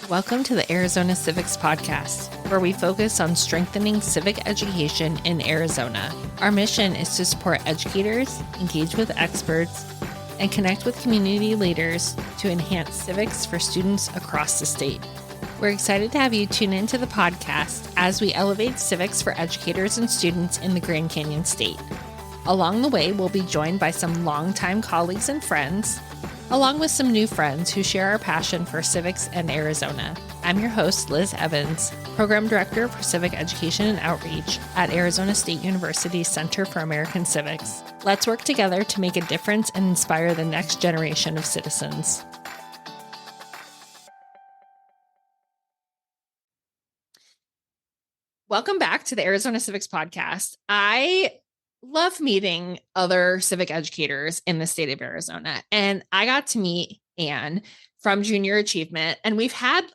Welcome to the Arizona Civics Podcast, where we focus on strengthening civic education in Arizona. Our mission is to support educators, engage with experts, and connect with community leaders to enhance civics for students across the state. We're excited to have you tune into the podcast as we elevate civics for educators and students in the Grand Canyon State. Along the way, we'll be joined by some longtime colleagues and friends, along with some new friends who share our passion for civics and Arizona. I'm your host, Liz Evans, Program Director for Civic Education and Outreach at Arizona State University's Center for American Civics. Let's work together to make a difference and inspire the next generation of citizens. Welcome back to the Arizona Civics Podcast. I love meeting other civic educators in the state of Arizona. And I got to meet Anne from Junior Achievement. And we've had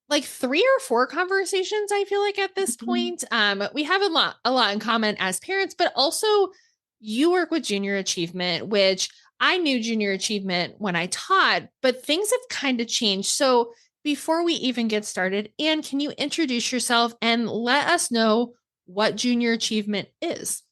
like 3 or 4 conversations, I feel like, at this point. We have a lot in common as parents, but also you work with Junior Achievement, which I knew Junior Achievement when I taught, but things have kind of changed. So before we even get started, Anne, can you introduce yourself and let us know what Junior Achievement is?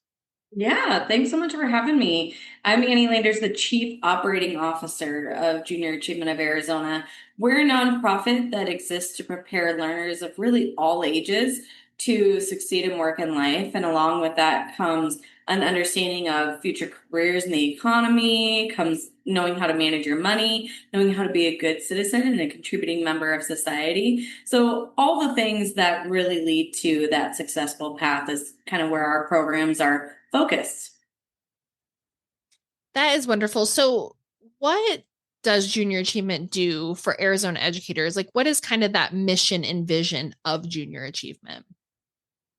Yeah, thanks so much for having me. I'm Annie Landers, the Chief Operating Officer of Junior Achievement of Arizona. We're a nonprofit that exists to prepare learners of really all ages to succeed in work and life. And along with that comes an understanding of future careers in the economy, comes knowing how to manage your money, knowing how to be a good citizen and a contributing member of society. So all the things that really lead to that successful path is kind of where our programs are focused. That is wonderful. So what does Junior Achievement do for Arizona educators? Like, what is kind of that mission and vision of Junior Achievement?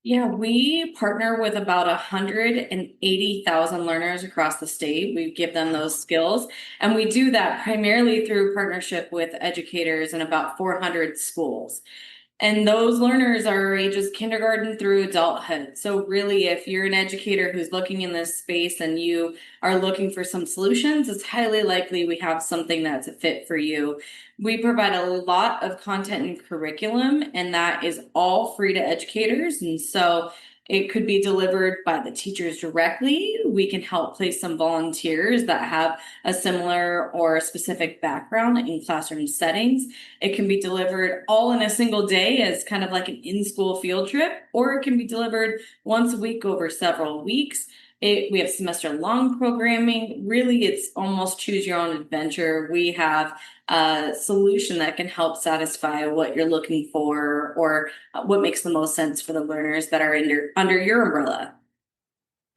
Yeah, we partner with about 180,000 learners across the state. We give them those skills, and we do that primarily through partnership with educators in about 400 schools. And those learners are ages kindergarten through adulthood. So really, if you're an educator who's looking in this space and you are looking for some solutions, it's highly likely we have something that's a fit for you. We provide a lot of content and curriculum, and that is all free to educators. And so it could be delivered by the teachers directly. We can help place some volunteers that have a similar or specific background in classroom settings. It can be delivered all in a single day as kind of like an in-school field trip, or it can be delivered once a week over several weeks. We have semester-long programming. Really, it's almost choose your own adventure. We have a solution that can help satisfy what you're looking for or what makes the most sense for the learners that are under your umbrella.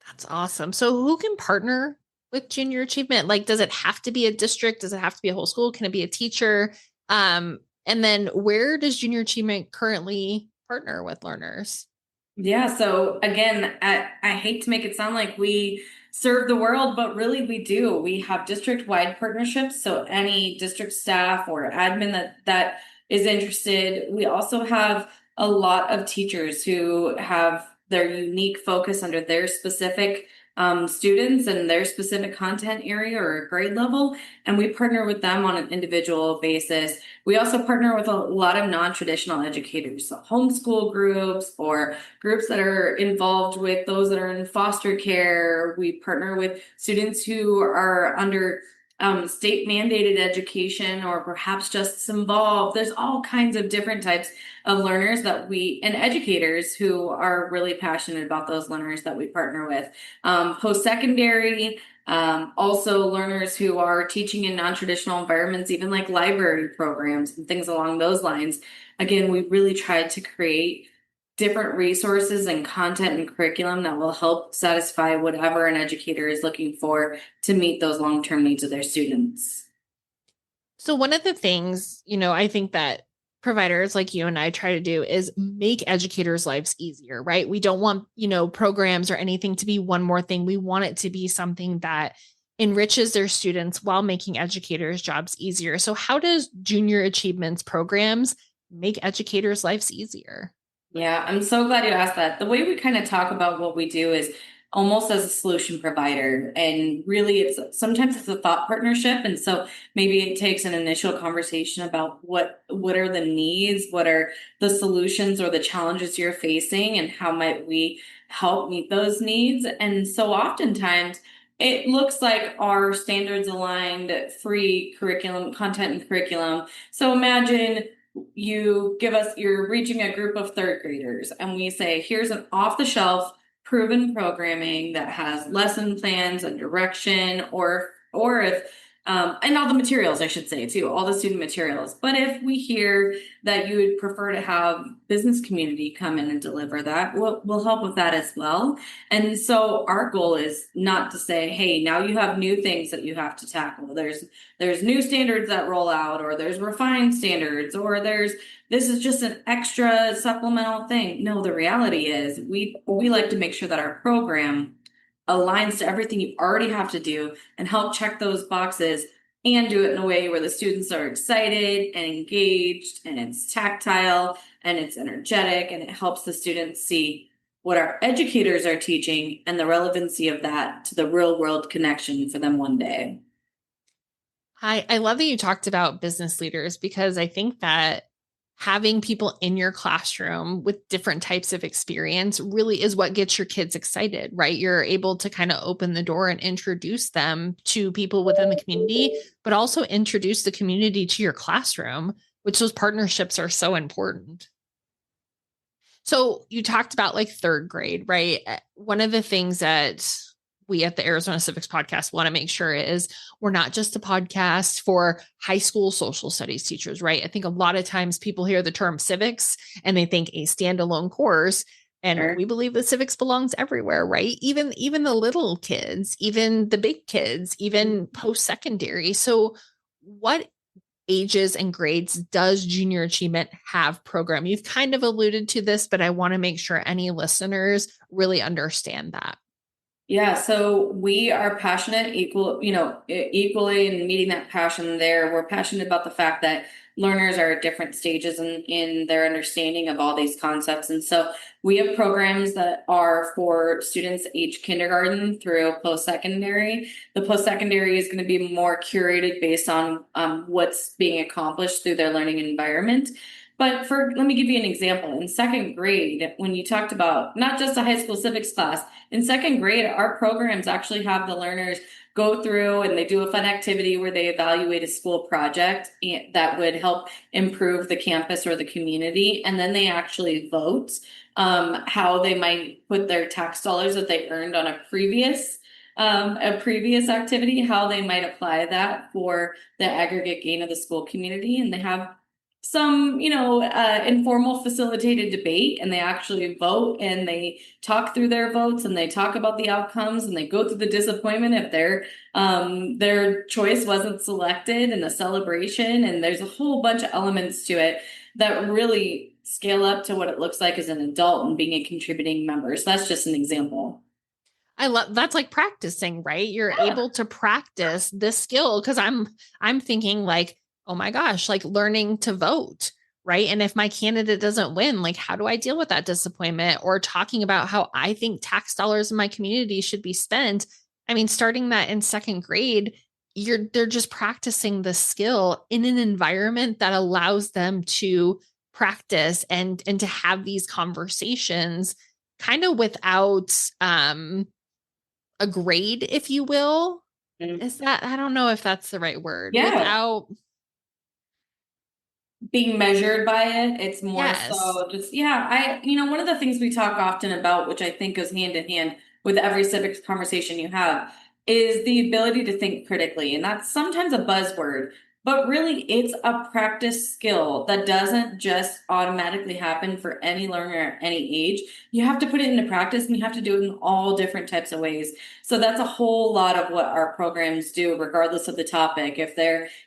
That's awesome. So who can partner with Junior Achievement? Like, does it have to be a district? Does it have to be a whole school? Can it be a teacher? And then where does Junior Achievement currently partner with learners? Yeah, so again, I hate to make it sound like we serve the world, but really we do. We have district-wide partnerships, so any district staff or admin that is interested. We also have a lot of teachers who have their unique focus under their specific students and their specific content area or grade level, and we partner with them on an individual basis. We also partner with a lot of non-traditional educators, so homeschool groups or groups that are involved with those that are in foster care. We partner with students who are under state mandated education or perhaps just involved. There's all kinds of different types of learners and educators who are really passionate about those learners that we partner with. Post-secondary, also learners who are teaching in non-traditional environments, even like library programs and things along those lines. Again, we really tried to create different resources and content and curriculum that will help satisfy whatever an educator is looking for to meet those long-term needs of their students. So one of the things, I think that providers like you and I try to do is make educators' lives easier, right? We don't want, programs or anything to be one more thing. We want it to be something that enriches their students while making educators' jobs easier. So how does Junior Achievements programs make educators' lives easier? Yeah, I'm so glad you asked that. The way we kind of talk about what we do is almost as a solution provider. And really sometimes it's a thought partnership. And so maybe it takes an initial conversation about what are the needs, what are the solutions or the challenges you're facing, and how might we help meet those needs. And so oftentimes it looks like our standards aligned free curriculum, content and curriculum. So imagine you're reaching a group of third graders and we say, here's an off the shelf proven programming that has lesson plans and direction, or if and all the materials, I should say, too, all the student materials. But if we hear that you would prefer to have business community come in and deliver that, we'll help with that as well. And so our goal is not to say, hey, now you have new things that you have to tackle. There's new standards that roll out, or there's refined standards, or this is just an extra supplemental thing. No, the reality is we like to make sure that our program aligns to everything you already have to do and help check those boxes and do it in a way where the students are excited and engaged and it's tactile and it's energetic and it helps the students see what our educators are teaching and the relevancy of that to the real world connection for them one day. I love that you talked about business leaders, because I think that having people in your classroom with different types of experience really is what gets your kids excited, right? You're able to kind of open the door and introduce them to people within the community, but also introduce the community to your classroom, which those partnerships are so important. So you talked about like third grade, right? One of the things that we at the Arizona Civics podcast want to make sure is we're not just a podcast for high school social studies teachers, right? I think a lot of times people hear the term civics and they think a standalone course. And Sure. we believe that civics belongs everywhere, right? Even the little kids, even the big kids, even post-secondary. So what ages and grades does junior achievement have program? You've kind of alluded to this, but I want to make sure any listeners really understand that. Yeah, so we are passionate equally in meeting that passion there. We're passionate about the fact that learners are at different stages in their understanding of all these concepts. And so we have programs that are for students age kindergarten through post-secondary. The post-secondary is going to be more curated based on what's being accomplished through their learning environment. But let me give you an example. In second grade, when you talked about not just a high school civics class, in second grade, our programs actually have the learners go through and they do a fun activity where they evaluate a school project that would help improve the campus or the community. And then they actually vote how they might put their tax dollars that they earned on a previous activity, how they might apply that for the aggregate gain of the school community. And they have some, informal facilitated debate, and they actually vote and they talk through their votes and they talk about the outcomes and they go through the disappointment if their choice wasn't selected, and the celebration. And there's a whole bunch of elements to it that really scale up to what it looks like as an adult and being a contributing member. So that's just an example. I love that's like practicing, right? You're able to practice this skill, because I'm thinking like, oh my gosh, like learning to vote, right? And if my candidate doesn't win, like how do I deal with that disappointment? Or talking about how I think tax dollars in my community should be spent. I mean, starting that in second grade, they're just practicing the skill in an environment that allows them to practice and to have these conversations kind of without a grade, if you will. Is that, I don't know if that's the right word. Yeah. Without being measured by it. It's more yes. so just, one of the things we talk often about, which I think goes hand in hand with every civics conversation you have, is the ability to think critically. And that's sometimes a buzzword, but really it's a practice skill that doesn't just automatically happen for any learner at any age. You have to put it into practice, and you have to do it in all different types of ways. So that's a whole lot of what our programs do, regardless of the topic.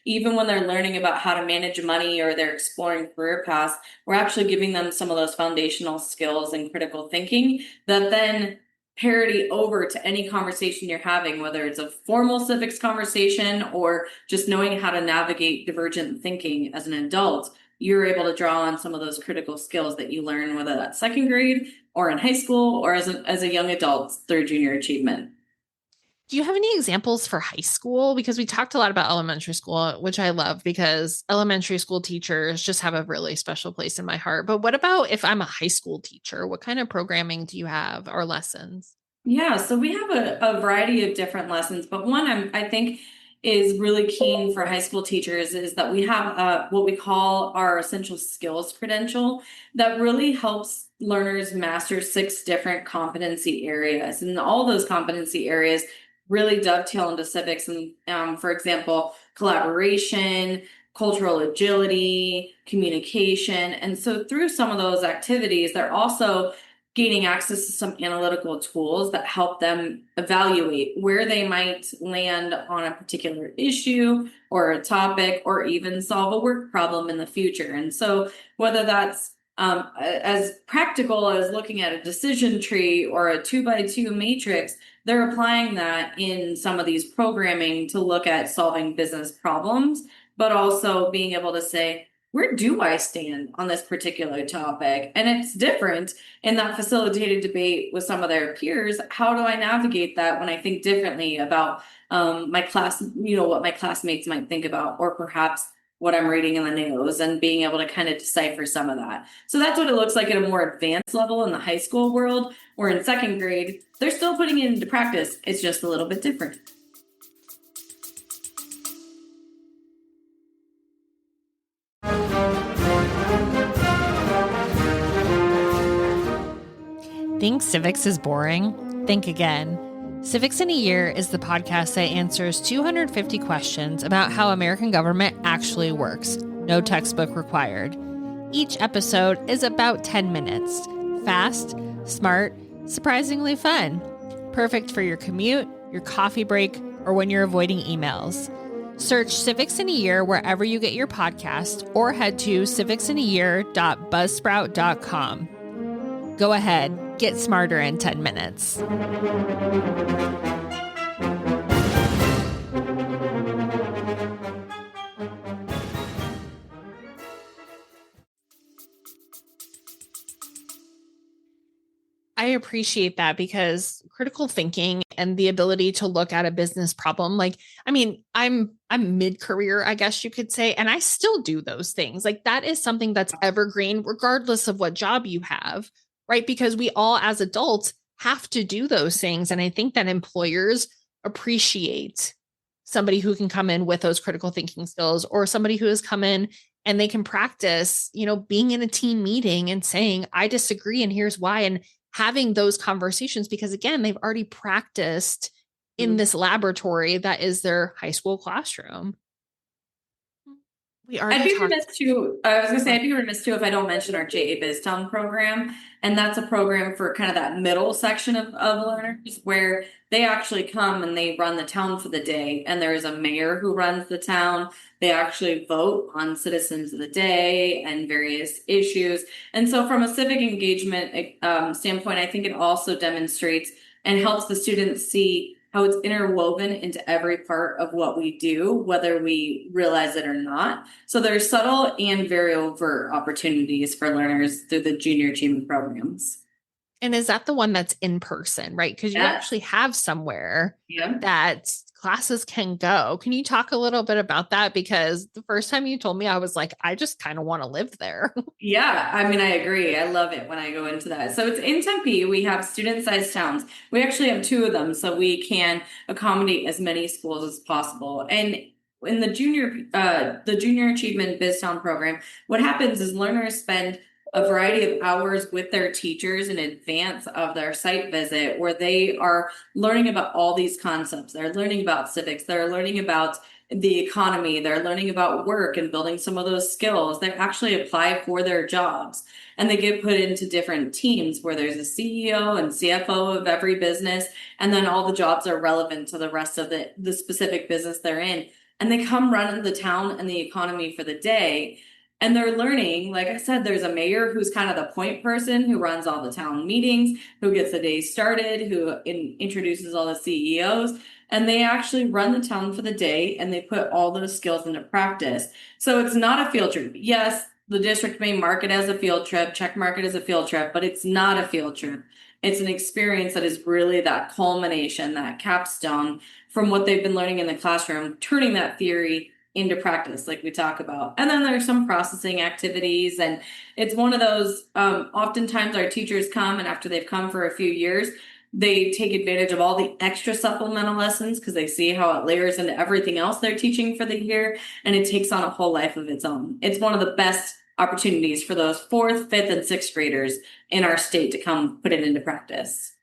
Even when they're learning about how to manage money or they're exploring career paths, we're actually giving them some of those foundational skills and critical thinking that then parity over to any conversation you're having, whether it's a formal civics conversation or just knowing how to navigate divergent thinking as an adult. you're able to draw on some of those critical skills that you learn, whether that's second grade or in high school or as a young adult through junior achievement. Do you have any examples for high school? Because we talked a lot about elementary school, which I love because elementary school teachers just have a really special place in my heart. But what about if I'm a high school teacher? What kind of programming do you have or lessons? Yeah, so we have a variety of different lessons, but one I think is really keen for high school teachers is that we have what we call our essential skills credential that really helps learners master 6 different competency areas. And all those competency areas really dovetail into civics and, for example, collaboration, cultural agility, communication. And so through some of those activities, they're also gaining access to some analytical tools that help them evaluate where they might land on a particular issue or a topic, or even solve a work problem in the future. And so whether that's as practical as looking at a decision tree or a 2x2 matrix, they're applying that in some of these programming to look at solving business problems, but also being able to say, where do I stand on this particular topic? And it's different in that facilitated debate with some of their peers. How do I navigate that when I think differently about my class, what my classmates might think about, or perhaps what I'm reading in the news, and being able to kind of decipher some of that. So that's what it looks like at a more advanced level in the high school world, or in second grade. They're still putting it into practice. It's just a little bit different. Think civics is boring? Think again. Civics in a Year is the podcast that answers 250 questions about how American government actually works. No textbook required. Each episode is about 10 minutes. Fast, smart, surprisingly fun. Perfect for your commute, your coffee break, or when you're avoiding emails. Search Civics in a Year wherever you get your podcast, or head to civicsinAyear.buzzsprout.com. Go ahead, get smarter in 10 minutes. I appreciate that, because critical thinking and the ability to look at a business problem, I'm mid-career, I guess you could say, and I still do those things. Like, that is something that's evergreen regardless of what job you have, right? Because we all as adults have to do those things. And I think that employers appreciate somebody who can come in with those critical thinking skills, or somebody who has come in and they can practice, being in a team meeting and saying, I disagree and here's why, and having those conversations, because again, they've already practiced in this laboratory that is their high school classroom. I'd be remiss too. I was gonna say I'd be remiss too if I don't mention our JA BizTown program, and that's a program for kind of that middle section of learners where they actually come and they run the town for the day, and there is a mayor who runs the town. They actually vote on citizens of the day and various issues, and so from a civic engagement standpoint, I think it also demonstrates and helps the students see how it's interwoven into every part of what we do, whether we realize it or not. So there's subtle and very overt opportunities for learners through the junior achievement programs. And is that the one that's in person, right? Because you actually have somewhere that classes can go. Can you talk a little bit about that? Because the first time you told me, I was like, I just kind of want to live there. Yeah, I mean, I agree. I love it when I go into that. So it's in Tempe. We have student-sized towns. We actually have 2 of them, so we can accommodate as many schools as possible. And in the junior achievement BizTown program, what happens is learners spend a variety of hours with their teachers in advance of their site visit, where they are learning about all these concepts. They're learning about civics. They're learning about the economy. They're learning about work and building some of those skills. They actually apply for their jobs, and they get put into different teams where there's a CEO and CFO of every business. And then all the jobs are relevant to the rest of the specific business they're in. And they come run the town and the economy for the day. And they're learning, like I said, there's a mayor who's kind of the point person who runs all the town meetings, who gets the day started, who introduces all the CEOs, and they actually run the town for the day, and they put all those skills into practice. So it's not a field trip. Yes, the district may mark it as a field trip, check mark it as a field trip, but it's not a field trip. It's an experience that is really that culmination, that capstone from what they've been learning in the classroom, turning that theory into practice, like we talk about. And then there's some processing activities. And it's one of those, oftentimes our teachers come, and after they've come for a few years, they take advantage of all the extra supplemental lessons because they see how it layers into everything else they're teaching for the year, and it takes on a whole life of its own. It's one of the best opportunities for those fourth, fifth, and sixth graders in our state to come put it into practice.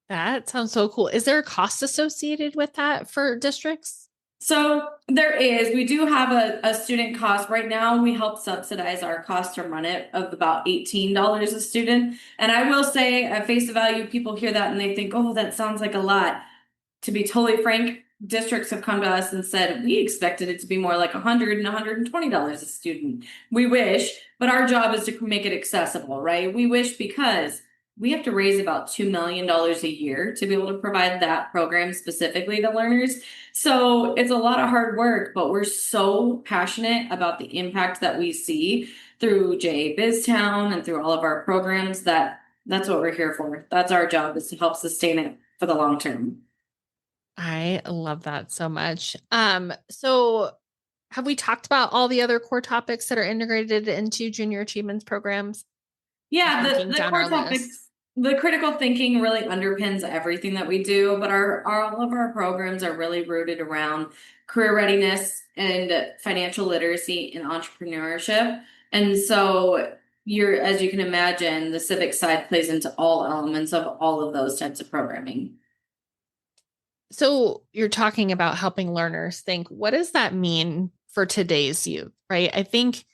That sounds so cool. Is there a cost associated with that for districts? So there is. We do have a student cost. Right now, we help subsidize our cost to run it of about $18 a student. And I will say, at face value, people hear that and they think, oh, that sounds like a lot. To be totally frank, districts have come to us and said, we expected it to be more like $100 and $120 a student. We wish, but our job is to make it accessible, right? We wish because we have to raise about $2 million a year to be able to provide that program specifically to learners. So it's a lot of hard work, but we're so passionate about the impact that we see through BizTown and through all of our programs that's what we're here for. That's our job, is to help sustain it for the long term. I love that so much. So have we talked about all the other core topics that are integrated into junior achievements programs? Yeah, Looking the down core our list. topics, the critical thinking really underpins everything that we do, but all of our programs are really rooted around career readiness and financial literacy and entrepreneurship. And so as you can imagine, the civic side plays into all elements of all of those types of programming. So you're talking about helping learners think, what does that mean for today's youth, right? I think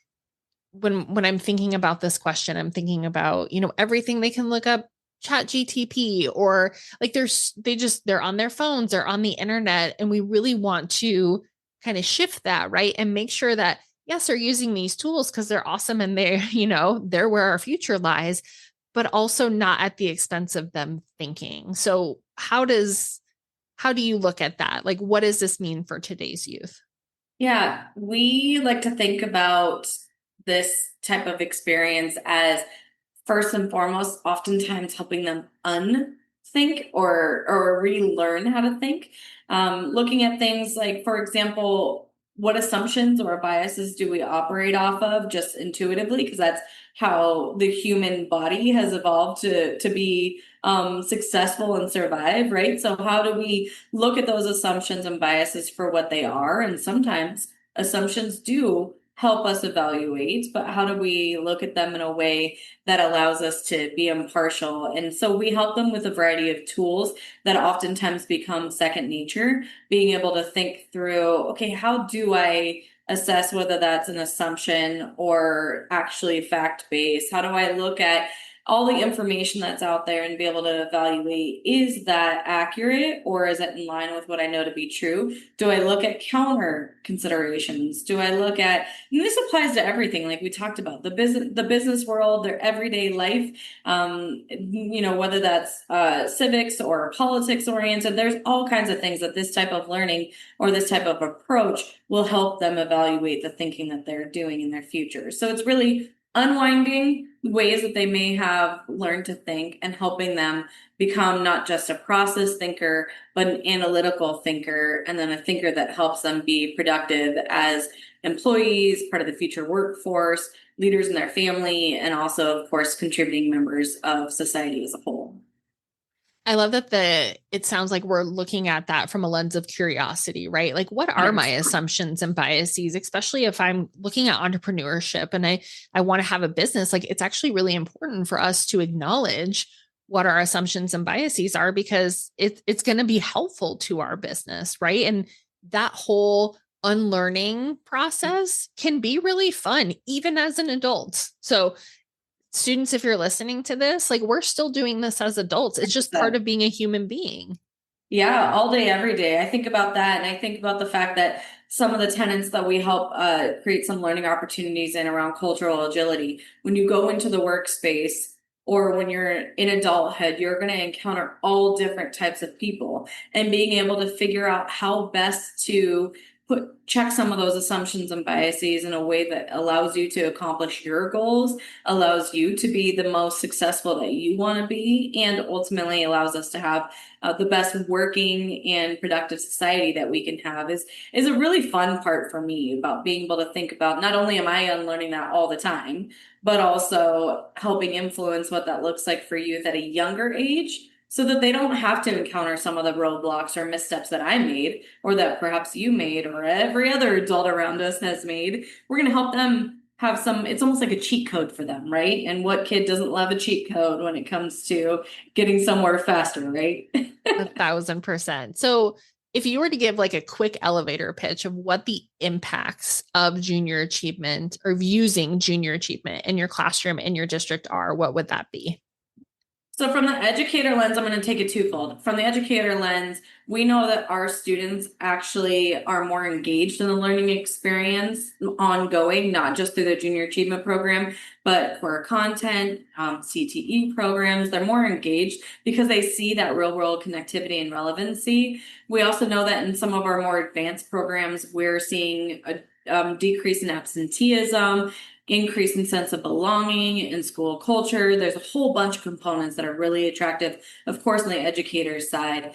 when I'm thinking about this question, I'm thinking about, everything they can look up chat GTP, or like they're on their phones, they're on the internet. And we really want to kind of shift that, right? And make sure that, yes, they're using these tools because they're awesome and they're where our future lies, but also not at the expense of them thinking. So how do you look at that? Like, what does this mean for today's youth? Yeah, we like to think about this type of experience as first and foremost, oftentimes helping them unthink or relearn how to think. Looking at things like, for example, what assumptions or biases do we operate off of just intuitively? Because that's how the human body has evolved to be successful and survive, right? So how do we look at those assumptions and biases for what they are? And sometimes assumptions do help us evaluate, but how do we look at them in a way that allows us to be impartial? And so we help them with a variety of tools that oftentimes become second nature, being able to think through, okay, how do I assess whether that's an assumption or actually fact-based? How do I look at all the information that's out there and be able to evaluate, is that accurate or is it in line with what I know to be true? Do I look at counter considerations? Do I look at, and this applies to everything, like we talked about, the business world, their everyday life, whether that's civics or politics oriented, there's all kinds of things that this type of learning or this type of approach will help them evaluate the thinking that they're doing in their future. So it's really unwinding ways that they may have learned to think and helping them become not just a process thinker, but an analytical thinker, and then a thinker that helps them be productive as employees, part of the future workforce, leaders in their family, and also, of course, contributing members of society as a whole. I love that it sounds like we're looking at that from a lens of curiosity, right? Like, what are my assumptions and biases, especially if I'm looking at entrepreneurship and I want to have a business? Like, it's actually really important for us to acknowledge what our assumptions and biases are, because it's going to be helpful to our business, right? And that whole unlearning process can be really fun, even as an adult. So students, if you're listening to this, like, we're still doing this as adults. It's just part of being a human being. Yeah, all day, every day. I think about that. And I think about the fact that some of the tenets that we help create some learning opportunities in around cultural agility. When you go into the workspace or when you're in adulthood, you're going to encounter all different types of people, and being able to figure out how best to check some of those assumptions and biases in a way that allows you to accomplish your goals, allows you to be the most successful that you want to be, and ultimately allows us to have the best working and productive society that we can have is a really fun part for me about being able to think about not only am I unlearning that all the time, but also helping influence what that looks like for youth at a younger age so that they don't have to encounter some of the roadblocks or missteps that I made or that perhaps you made or every other adult around us has made. We're going to help them have some, it's almost like a cheat code for them, right? And what kid doesn't love a cheat code when it comes to getting somewhere faster, right? 1,000%. So if you were to give like a quick elevator pitch of what the impacts of junior achievement or of using junior achievement in your classroom in your district are, what would that be? So from the educator lens, I'm going to take it twofold. From the educator lens, we know that our students actually are more engaged in the learning experience ongoing, not just through the junior achievement program, but for content, CTE programs. They're more engaged because they see that real world connectivity and relevancy. We also know that in some of our more advanced programs, we're seeing a decrease in absenteeism, increase in sense of belonging and school culture. There's a whole bunch of components that are really attractive, of course, on the educator's side.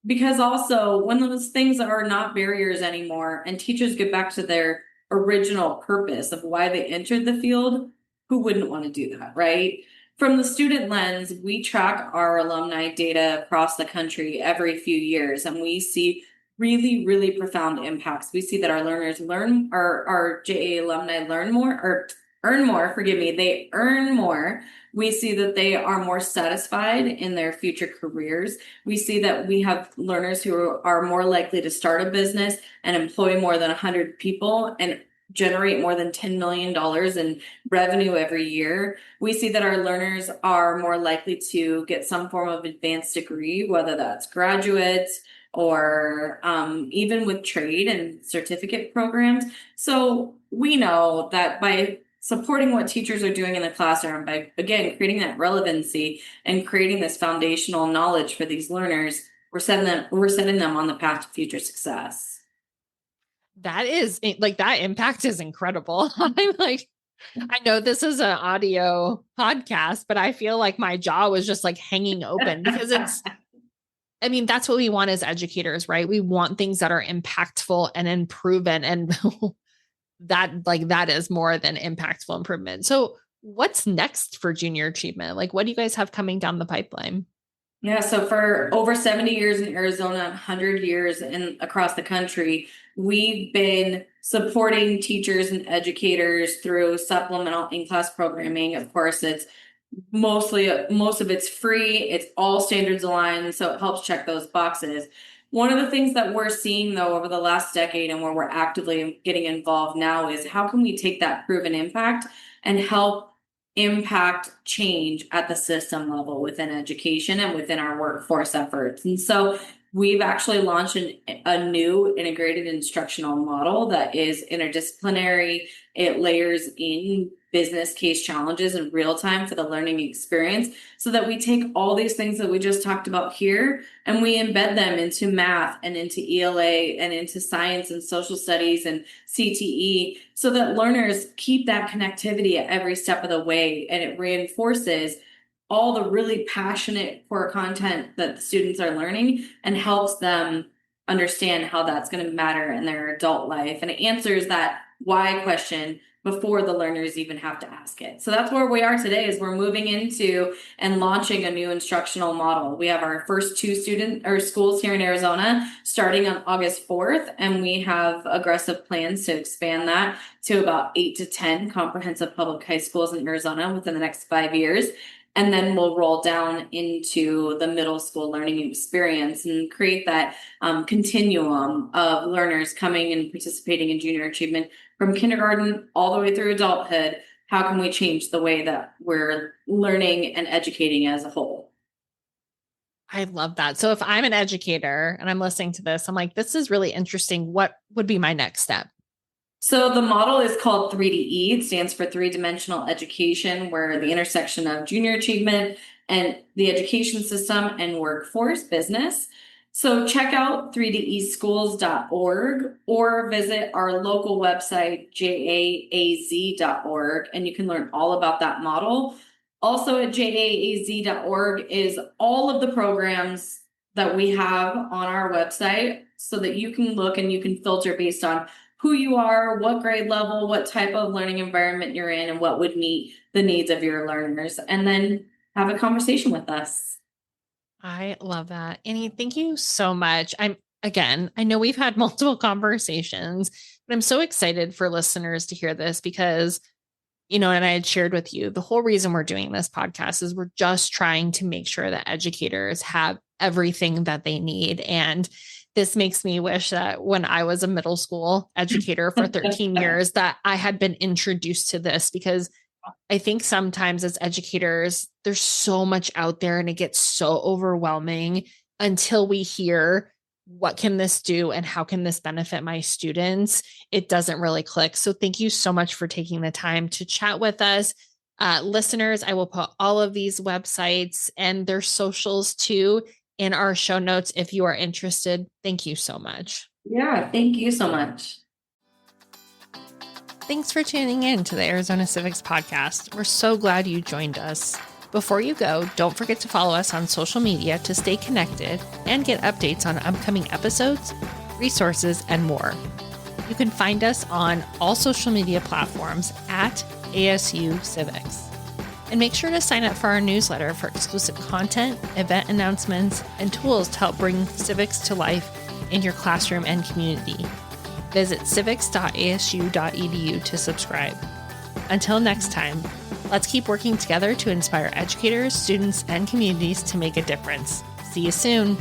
Because also, when those things are not barriers anymore and teachers get back to their original purpose of why they entered the field, who wouldn't want to do that, right? From the student lens, we track our alumni data across the country every few years, and we see really, really profound impacts. We see that our learners learn, our JA alumni learn more, or earn more, forgive me, they earn more. We see that they are more satisfied in their future careers. We see that we have learners who are more likely to start a business and employ more than 100 people and generate more than $10 million in revenue every year. We see that our learners are more likely to get some form of advanced degree, whether that's graduates or even with trade and certificate programs. So we know that by supporting what teachers are doing in the classroom, by again creating that relevancy and creating this foundational knowledge for these learners, we're setting them on the path to future success. That is like, that impact is incredible. I'm like, I know this is an audio podcast, but I feel like my jaw was just like hanging open because I mean, that's what we want as educators, right? We want things that are impactful and improvement. And that is more than impactful improvement. So what's next for junior achievement? Like, what do you guys have coming down the pipeline? Yeah, so for over 70 years in Arizona, 100 years across the country, we've been supporting teachers and educators through supplemental in-class programming. Of course, it's most of it's free. It's all standards aligned, so it helps check those boxes. One of the things that we're seeing though over the last decade and where we're actively getting involved now is how can we take that proven impact and help impact change at the system level within education and within our workforce efforts. And so we've actually launched a new integrated instructional model that is interdisciplinary. It layers in business case challenges in real time for the learning experience so that we take all these things that we just talked about here and we embed them into math and into ELA and into science and social studies and CTE so that learners keep that connectivity at every step of the way, and it reinforces all the really passionate core content that the students are learning and helps them understand how that's going to matter in their adult life. And it answers that why question before the learners even have to ask it. So that's where we are today, is we're moving into and launching a new instructional model. We have our first two schools here in Arizona starting on August 4th, and we have aggressive plans to expand that to about 8 to 10 comprehensive public high schools in Arizona within the next 5 years. And then we'll roll down into the middle school learning experience and create that continuum of learners coming and participating in junior achievement from kindergarten all the way through adulthood. How can we change the way that we're learning and educating as a whole? I love that. So if I'm an educator and I'm listening to this, I'm like, this is really interesting. What would be my next step? So the model is called 3DE. It stands for three-dimensional education, where the intersection of junior achievement and the education system and workforce business. So check out 3deschools.org or visit our local website, jaaz.org, and you can learn all about that model. Also at jaaz.org is all of the programs that we have on our website so that you can look and you can filter based on who you are, what grade level, what type of learning environment you're in, and what would meet the needs of your learners, and then have a conversation with us. I love that. Annie, thank you so much. I know we've had multiple conversations, but I'm so excited for listeners to hear this because, and I had shared with you the whole reason we're doing this podcast is we're just trying to make sure that educators have everything that they need. And this makes me wish that when I was a middle school educator for 13 years, that I had been introduced to this, because I think sometimes as educators, there's so much out there and it gets so overwhelming until we hear, what can this do and how can this benefit my students? It doesn't really click. So thank you so much for taking the time to chat with us. Listeners, I will put all of these websites and their socials too in our show notes if you are interested. Thank you so much. Yeah, thank you so much. Thanks for tuning in to the Arizona Civics Podcast. We're so glad you joined us. Before you go, don't forget to follow us on social media to stay connected and get updates on upcoming episodes, resources, and more. You can find us on all social media platforms at ASU Civics. And make sure to sign up for our newsletter for exclusive content, event announcements, and tools to help bring civics to life in your classroom and community. Visit civics.asu.edu to subscribe. Until next time, let's keep working together to inspire educators, students, and communities to make a difference. See you soon.